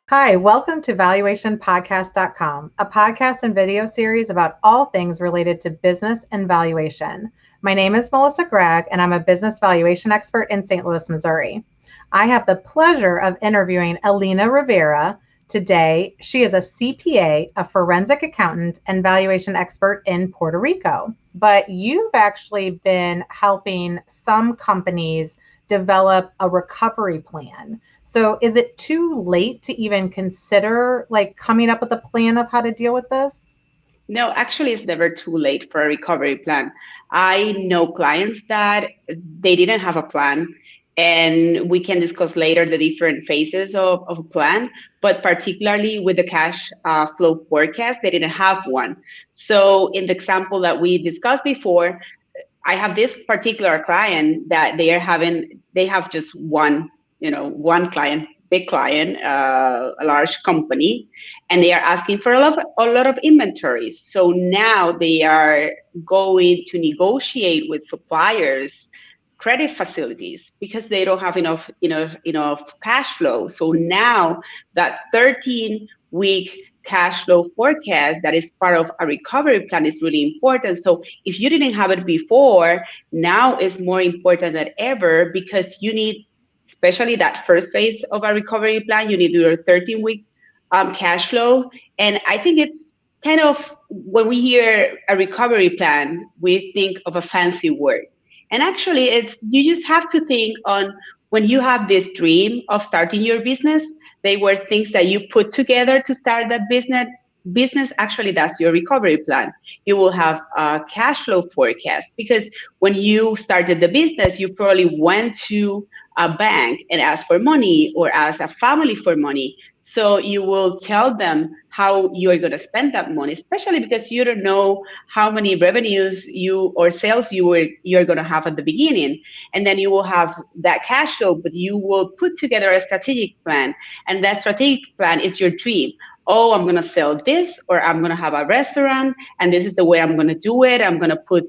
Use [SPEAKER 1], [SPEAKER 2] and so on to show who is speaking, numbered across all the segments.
[SPEAKER 1] Hi, welcome to valuationpodcast.com, a podcast and video series about all things related to business and valuation. My name is Melissa Gragg, and I'm a business valuation expert in St. Louis, Missouri. I have the pleasure of interviewing Alina Rivera today. She is a CPA, a forensic accountant, and valuation expert in Puerto Rico. But you've actually been helping some companies develop a recovery plan. So is it too late to even consider coming up with a plan of how to deal with this?
[SPEAKER 2] No, actually, it's never too late for a recovery plan. I know clients that they didn't have a plan, and we can discuss later the different phases of a plan, but particularly with the cash flow forecast, they didn't have one. So, in the example that we discussed before, I have this particular client that they have just one client, big client, a large company, and they are asking for a lot of inventory. So now they are going to negotiate with suppliers credit facilities because they don't have enough cash flow. So now that 13-week cash flow forecast that is part of a recovery plan is really important. So if you didn't have it before, now it's more important than ever because you need, especially that first phase of a recovery plan, you need your 13-week cash flow. And I think it's kind of, when we hear a recovery plan, we think of a fancy word. And actually, it's, you just have to think on, when you have this dream of starting your business, they were things that you put together to start that business. Actually, that's your recovery plan. You will have a cash flow forecast because when you started the business, you probably went to a bank and asked for money or asked a family for money. So you will tell them how you're going to spend that money, especially because you don't know how many revenues you or sales you're going to have at the beginning. And then you will have that cash flow, but you will put together a strategic plan. And that strategic plan is your dream. Oh, I'm going to sell this, or I'm going to have a restaurant, and this is the way I'm going to do it. I'm going to put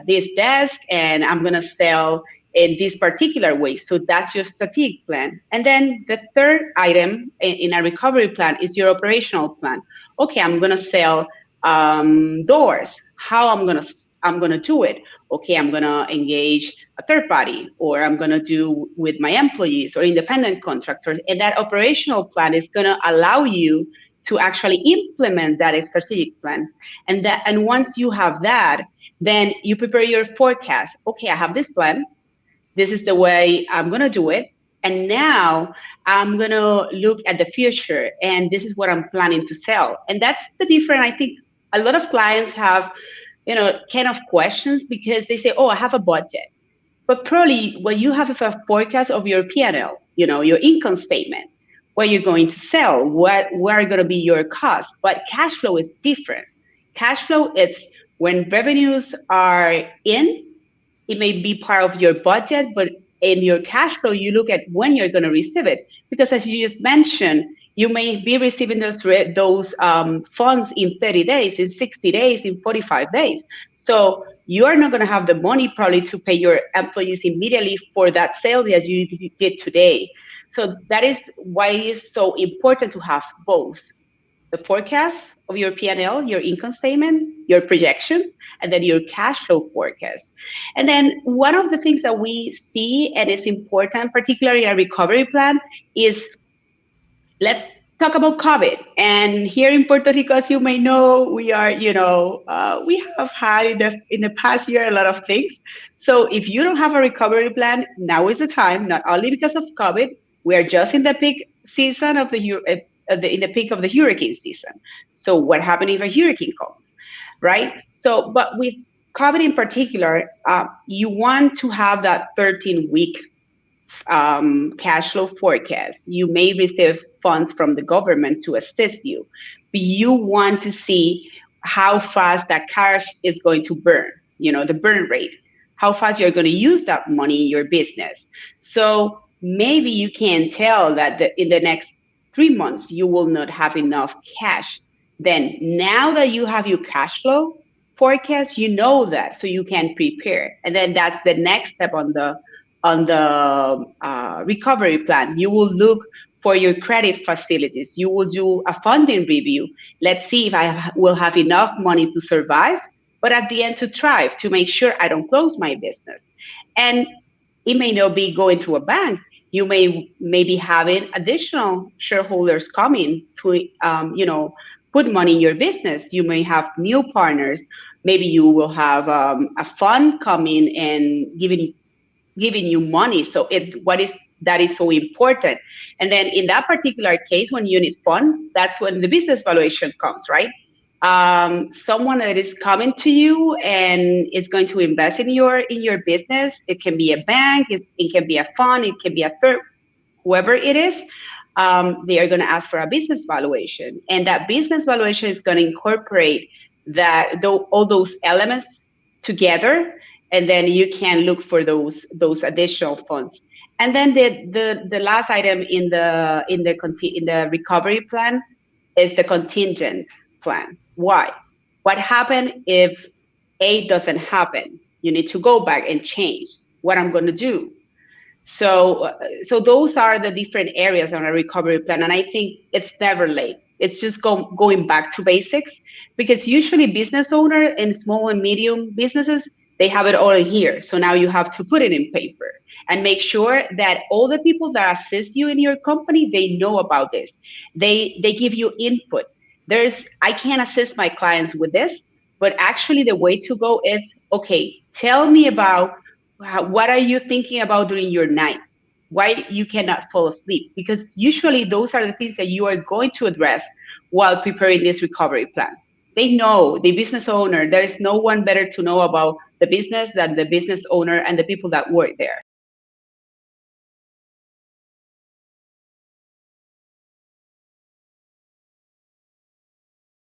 [SPEAKER 2] this desk, and I'm going to sell in this particular way. So that's your strategic plan. And then the third item in a recovery plan is your operational plan. Okay, I'm going to sell doors. How I'm gonna do it? Okay, I'm gonna engage a third party, or I'm gonna do with my employees or independent contractors. And that operational plan is gonna allow you to actually implement that strategic plan. And once you have that, then you prepare your forecast. Okay, I have this plan. This is the way I'm going to do it. And now I'm going to look at the future, and this is what I'm planning to sell. And that's the difference. I think a lot of clients have, kind of questions because they say, oh, I have a budget. But probably when you have a forecast of your P&L, your income statement, what you're going to sell, where are going to be your costs. But cash flow is different. Cash flow is when revenues are in, it may be part of your budget, but in your cash flow, you look at when you're going to receive it. Because as you just mentioned, you may be receiving those funds in 30 days, in 60 days, in 45 days. So you are not going to have the money probably to pay your employees immediately for that sale that you did today. So that is why it is so important to have both the forecast of your P&L, your income statement, your projections, and then your cash flow forecast. And then one of the things that we see, and it's important, particularly a recovery plan, is, let's talk about COVID. And here in Puerto Rico, as you may know, we are, we have had in the past year a lot of things. So if you don't have a recovery plan, now is the time. Not only because of COVID, we are just in the peak season of in the peak of the hurricane season. So what happens if a hurricane comes, right? So, but with COVID in particular, you want to have that 13-week cash flow forecast. You may receive funds from the government to assist you, but you want to see how fast that cash is going to burn, the burn rate, how fast you're going to use that money in your business. So maybe you can tell that in the next 3 months, you will not have enough cash. Then now that you have your cash flow forecast, you know that, so you can prepare. And then that's the next step on the recovery plan. You will look for your credit facilities. You will do a funding review. Let's see if I will have enough money to survive, but at the end to thrive, to make sure I don't close my business. And it may not be going to a bank. You maybe having additional shareholders coming to, put money in your business. You may have new partners. Maybe you will have a fund coming and giving you money. So what is that is so important. And then in that particular case, when you need fund, that's when the business valuation comes, right? Someone that is coming to you and is going to invest in your business. It can be a bank, it can be a fund, it can be a third, whoever it is. They are going to ask for a business valuation, and that business valuation is going to incorporate all those elements together, and then you can look for those additional funds. And then the last item in the recovery plan is the contingent plan. Why? What happens if A doesn't happen? You need to go back and change what I'm going to do. So those are the different areas on a recovery plan, and I think it's never late. It's just going back to basics, because usually business owner and small and medium businesses, they have it all in here. So now you have to put it in paper and make sure that all the people that assist you in your company, they know about this. They give you input. I can't assist my clients with this, but actually the way to go is, okay, tell me about what are you thinking about during your night? Why you cannot fall asleep? Because usually those are the things that you are going to address while preparing this recovery plan. They know, the business owner, there is no one better to know about the business than the business owner and the people that work there.